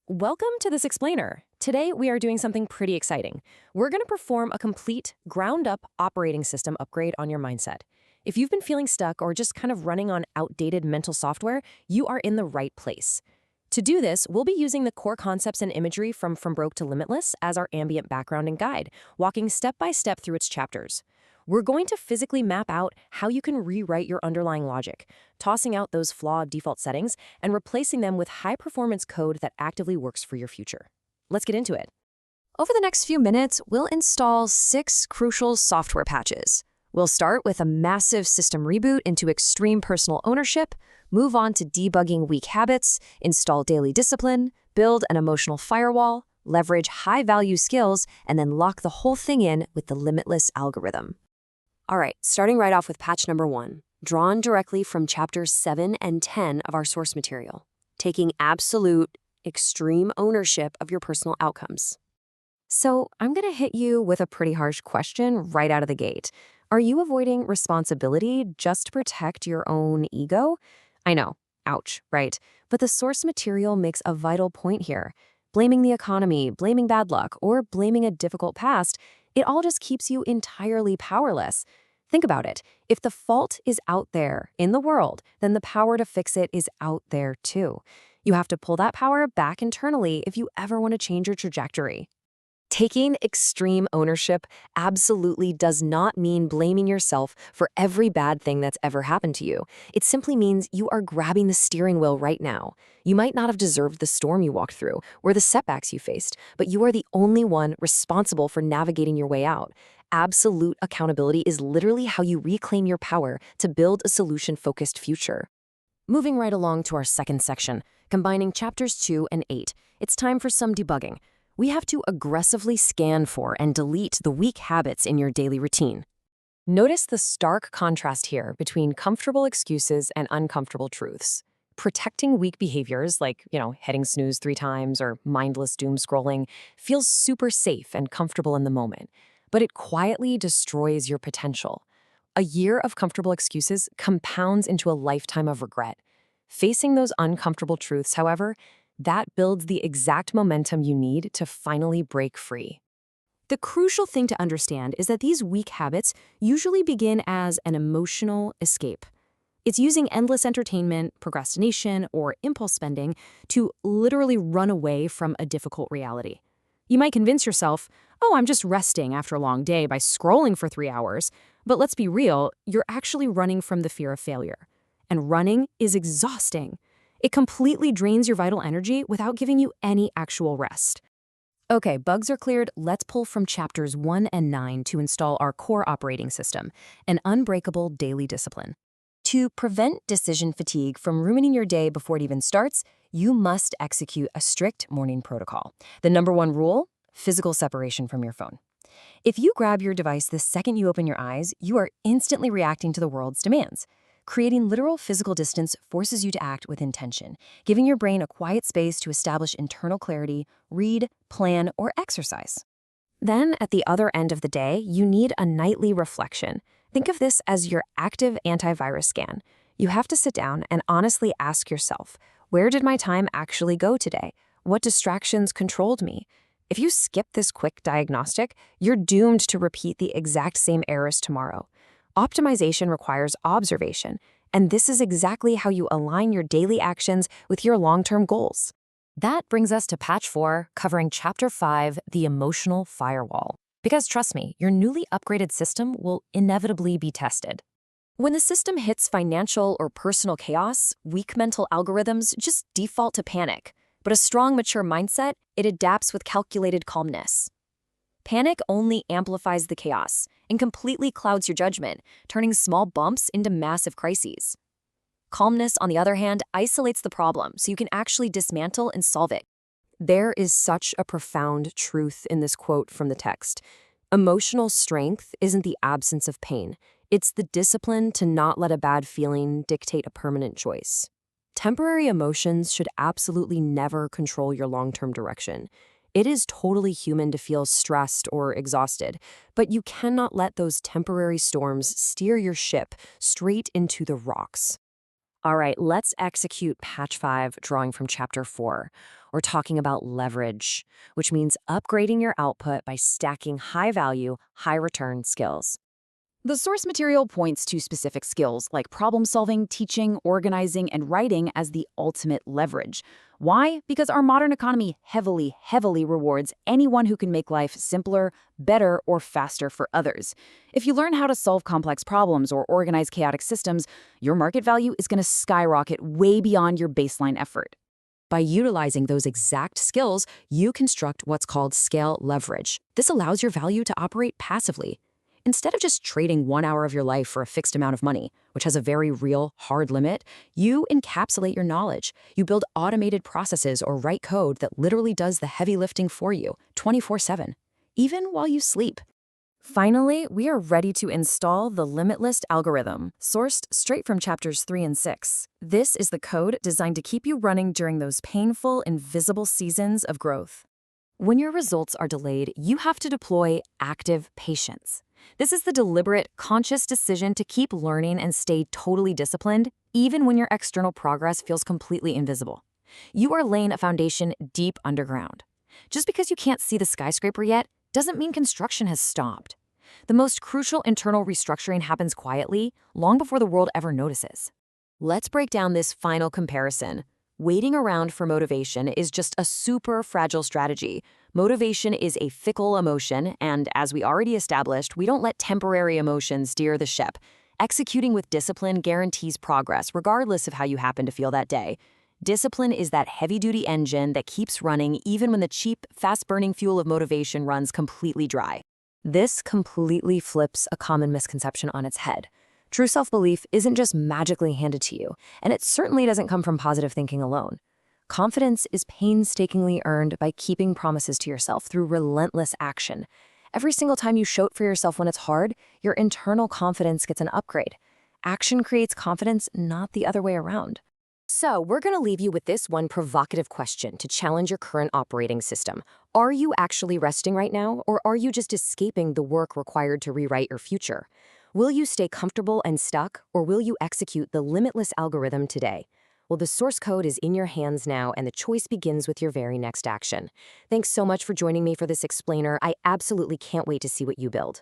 Welcome to this explainer. Today we are doing something pretty exciting. We're going to perform a complete, ground-up operating system upgrade on your mindset. If you've been feeling stuck or just kind of running on outdated mental software, you are in the right place. To do this, we'll be using the core concepts and imagery from Broke to Limitless as our ambient background and guide, walking step by step through its chapters. We're going to physically map out how you can rewrite your underlying logic, tossing out those flawed default settings and replacing them with high-performance code that actively works for your future. Let's get into it. Over the next few minutes, we'll install 6 crucial software patches. We'll start with a massive system reboot into extreme personal ownership, move on to debugging weak habits, install daily discipline, build an emotional firewall, leverage high-value skills, and then lock the whole thing in with the Limitless algorithm. All right, starting right off with patch number 1, drawn directly from chapters 7 and 10 of our source material, taking absolute, extreme ownership of your personal outcomes. So I'm going to hit you with a pretty harsh question right out of the gate. Are you avoiding responsibility just to protect your own ego? I know, ouch, right? But the source material makes a vital point here. Blaming the economy, blaming bad luck, or blaming a difficult past, it all just keeps you entirely powerless. Think about it. If the fault is out there in the world, then the power to fix it is out there too. You have to pull that power back internally if you ever want to change your trajectory. Taking extreme ownership absolutely does not mean blaming yourself for every bad thing that's ever happened to you. It simply means you are grabbing the steering wheel right now. You might not have deserved the storm you walked through or the setbacks you faced, but you are the only one responsible for navigating your way out. Absolute accountability is literally how you reclaim your power to build a solution-focused future. Moving right along to our second section, combining chapters 2 and 8, it's time for some debugging. We have to aggressively scan for and delete the weak habits in your daily routine. Notice the stark contrast here between comfortable excuses and uncomfortable truths. Protecting weak behaviors like, hitting snooze 3 times or mindless doom scrolling feels super safe and comfortable in the moment, but it quietly destroys your potential. A year of comfortable excuses compounds into a lifetime of regret. Facing those uncomfortable truths, however, that builds the exact momentum you need to finally break free. The crucial thing to understand is that these weak habits usually begin as an emotional escape. It's using endless entertainment, procrastination, or impulse spending to literally run away from a difficult reality. You might convince yourself, oh, I'm just resting after a long day by scrolling for 3 hours, but let's be real, you're actually running from the fear of failure. And running is exhausting. It completely drains your vital energy without giving you any actual rest. Okay, bugs are cleared. Let's pull from chapters 1 and 9 to install our core operating system, an unbreakable daily discipline. To prevent decision fatigue from ruining your day before it even starts, you must execute a strict morning protocol. The number 1 rule, physical separation from your phone. If you grab your device the second you open your eyes, you are instantly reacting to the world's demands. Creating literal physical distance forces you to act with intention, giving your brain a quiet space to establish internal clarity, read, plan, or exercise. Then, at the other end of the day, you need a nightly reflection. Think of this as your active antivirus scan. You have to sit down and honestly ask yourself, where did my time actually go today? What distractions controlled me? If you skip this quick diagnostic, you're doomed to repeat the exact same errors tomorrow. Optimization requires observation, and this is exactly how you align your daily actions with your long-term goals. That brings us to patch 4, covering chapter 5, the emotional firewall. Because trust me, your newly upgraded system will inevitably be tested. When the system hits financial or personal chaos, weak mental algorithms just default to panic. But a strong, mature mindset, it adapts with calculated calmness. Panic only amplifies the chaos and completely clouds your judgment, turning small bumps into massive crises. Calmness, on the other hand, isolates the problem so you can actually dismantle and solve it. There is such a profound truth in this quote from the text. Emotional strength isn't the absence of pain. It's the discipline to not let a bad feeling dictate a permanent choice. Temporary emotions should absolutely never control your long-term direction. It is totally human to feel stressed or exhausted, but you cannot let those temporary storms steer your ship straight into the rocks. All right, let's execute patch 5, drawing from chapter 4. We're talking about leverage, which means upgrading your output by stacking high-value, high-return skills. The source material points to specific skills like problem solving, teaching, organizing, and writing as the ultimate leverage. Why? Because our modern economy heavily rewards anyone who can make life simpler, better, or faster for others. If you learn how to solve complex problems or organize chaotic systems, your market value is going to skyrocket way beyond your baseline effort. By utilizing those exact skills, you construct what's called scale leverage. This allows your value to operate passively. Instead of just trading 1 hour of your life for a fixed amount of money, which has a very real, hard limit, you encapsulate your knowledge. You build automated processes or write code that literally does the heavy lifting for you 24/7, even while you sleep. Finally, we are ready to install the Limitless algorithm, sourced straight from chapters 3 and 6. This is the code designed to keep you running during those painful, invisible seasons of growth. When your results are delayed, you have to deploy active patience. This is the deliberate, conscious decision to keep learning and stay totally disciplined, even when your external progress feels completely invisible. You are laying a foundation deep underground. Just because you can't see the skyscraper yet doesn't mean construction has stopped. The most crucial internal restructuring happens quietly, long before the world ever notices. Let's break down this final comparison. Waiting around for motivation is just a super fragile strategy. Motivation is a fickle emotion, and as we already established, we don't let temporary emotions steer the ship. Executing with discipline guarantees progress, regardless of how you happen to feel that day. Discipline is that heavy-duty engine that keeps running even when the cheap, fast-burning fuel of motivation runs completely dry. This completely flips a common misconception on its head. True self-belief isn't just magically handed to you, and it certainly doesn't come from positive thinking alone. Confidence is painstakingly earned by keeping promises to yourself through relentless action. Every single time you show up for yourself when it's hard, your internal confidence gets an upgrade. Action creates confidence, not the other way around. So, we're going to leave you with this one provocative question to challenge your current operating system. Are you actually resting right now, or are you just escaping the work required to rewrite your future? Will you stay comfortable and stuck, or will you execute the Limitless algorithm today? Well, the source code is in your hands now, and the choice begins with your very next action. Thanks so much for joining me for this explainer. I absolutely can't wait to see what you build.